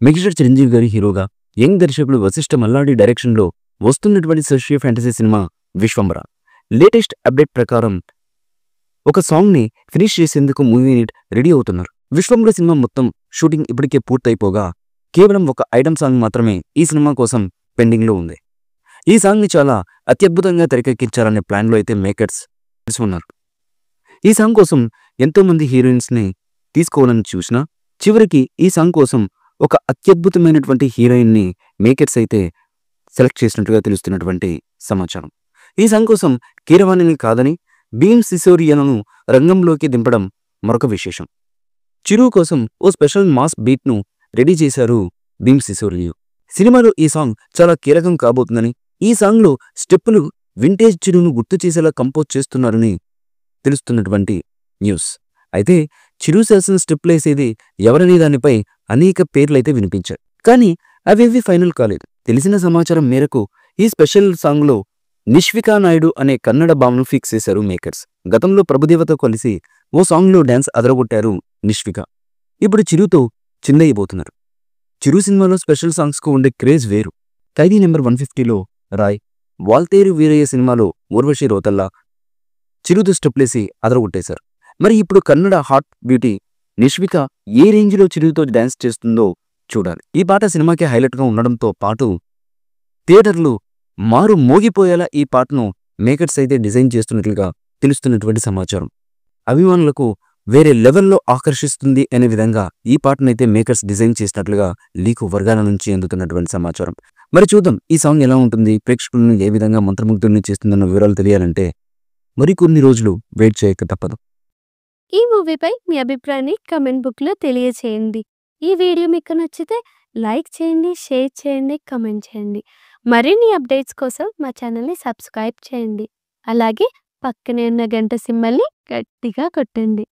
Megastar Chiranjeevi గారి హీరోగా young దర్శకుడు వశిష్ఠ మల్లాడి డైరెక్షన్లో వస్తున్నటువంటి socio fantasy cinema Vishwambhara. Latest update ప్రకారం ఒక సాంగ్ని ఫినిష్ చేసేందుకు మూవీ యూనిట్ రెడీ అవుతున్నారు. విశ్వంబర సినిమా మొత్తం షూటింగ్ ఇప్పటికే పూర్తయిపోగా కేవలం ఒక ఐటమ్ సాంగ్ మాత్రమే ఈ సినిమా కోసం పెండింగ్లో ఉంది. ఈ సాంగ్ని చాలా అత్యద్భుతంగా తెరకెక్కించాలనే ప్లాన్లో అయితే మేకర్స్ ఉన్నారు. ఈ సాంగ్ కోసం ఎంతోమంది హీరోయిన్స్ని తీసుకోవాలని చూసినా చివరికి ఈ సాంగ్ కోసం ఒక అత్యద్భుతమైనటువంటి హీరోయిన్ని మేకర్స్ అయితే సెలెక్ట్ చేసినట్టుగా తెలుస్తున్నటువంటి సమాచారం. ఈ సాంగ్ కోసం కీరవాణిని కాదని భీమ్ సిసోడియాను రంగంలోకి దింపడం మరొక విశేషం. చిరు కోసం ఓ స్పెషల్ మాస్ బీట్ను రెడీ చేశారు భీమ్ సిసోడియా. సినిమాలో ఈ సాంగ్ చాలా కీలకం కాబోతుందని, ఈ సాంగ్లో స్టెప్పులు వింటేజ్ చిరును గుర్తు చేసేలా కంపోజ్ చేస్తున్నారని తెలుస్తున్నటువంటి న్యూస్. అయితే చిరు చేసిన స్టెప్లు వేసేది ఎవరనే దానిపై అనేక పేర్లైతే వినిపించాయి. కానీ అవేవి ఫైనల్ కాలేదు. తెలిసిన సమాచారం మేరకు ఈ స్పెషల్ సాంగ్లో నిష్వికా నాయుడు అనే కన్నడ భామను ఫిక్స్ చేశారు మేకర్స్. గతంలో ప్రభుదేవతో కలిసి ఓ సాంగ్లో డ్యాన్స్ అదరగొట్టారు నిష్విక. ఇప్పుడు చిరుతో చిందయ్యబోతున్నారు. చిరు సినిమాలో స్పెషల్ సాంగ్స్కు ఉండే క్రేజ్ వేరు. ఖైదీ నెంబర్ 150లో రాయ్, వాల్తేరు వీరయ్య సినిమాలో ఊర్వశి రోతల్లా చిరుతో స్టెప్లేసి అదరగొట్టేశారు. మరి ఇప్పుడు కన్నడ హాట్ బ్యూటీ నిష్విక ఏ రేంజ్లో చిరుతో డ్యాన్స్ చేస్తుందో చూడాలి. ఈ పాట సినిమాకి హైలైట్గా ఉండడంతో పాటు థియేటర్లు మారు మోగిపోయేలా ఈ పాటను మేకర్స్ అయితే డిజైన్ చేస్తున్నట్లుగా తెలుస్తున్నటువంటి సమాచారం. అభిమానులకు వేరే లెవెల్లో ఆకర్షిస్తుంది అనే విధంగా ఈ పాటనైతే మేకర్స్ డిజైన్ చేసినట్లుగా లీకు వర్గాల నుంచి అందుతున్నటువంటి సమాచారం. మరి చూద్దాం ఈ సాంగ్ ఎలా ఉంటుంది, ప్రేక్షకులను ఏ విధంగా మంత్రముగ్ధుల్ని చేస్తుందన్న వివరాలు తెలియాలంటే మరికొన్ని రోజులు వెయిట్ చేయక తప్పదు. ఈ మూవీపై మీ అభిప్రాయాన్ని కమెంట్ బుక్లో తెలియచేయండి. ఈ వీడియో మీకు నచ్చితే లైక్ చేయండి, షేర్ చేయండి, కమెంట్ చేయండి. మరిన్ని అప్డేట్స్ కోసం మా ఛానల్ని సబ్స్క్రైబ్ చేయండి. అలాగే పక్కనే ఉన్న గంట సింబల్ని గట్టిగా కొట్టండి.